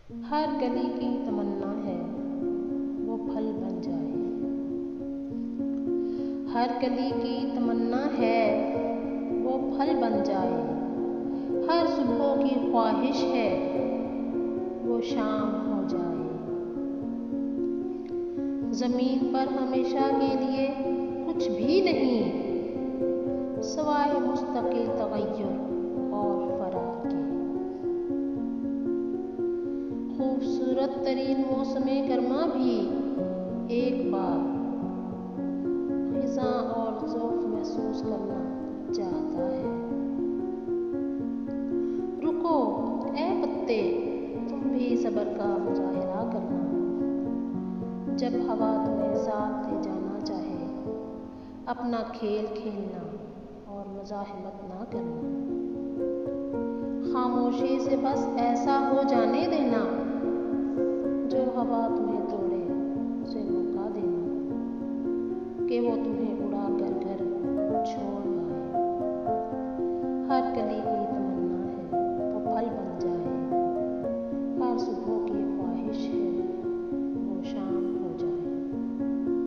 ہر گلی کی تمنا ہے وہ پھل بن جائے، ہر گلی کی تمنا ہے وہ پھل بن جائے، ہر صبح کی خواہش ہے وہ شام ہو جائے۔ زمین پر ہمیشہ کے لیے کچھ بھی نہیں سوائے مستقل تغیر اور فرار کے۔ خوبصورت ترین موسم گرما بھی ایک بار خزاں اور ذوق محسوس کرنا چاہتا ہے۔ رکو اے پتے، تم بھی صبر کا مظاہرہ کرنا، جب ہوا تمہیں ساتھ لے جانا چاہے، اپنا کھیل کھیلنا اور مزاحمت نہ کرنا۔ خاموشی سے بس ایسا ہو جانے دینا جو ہوا تمہیں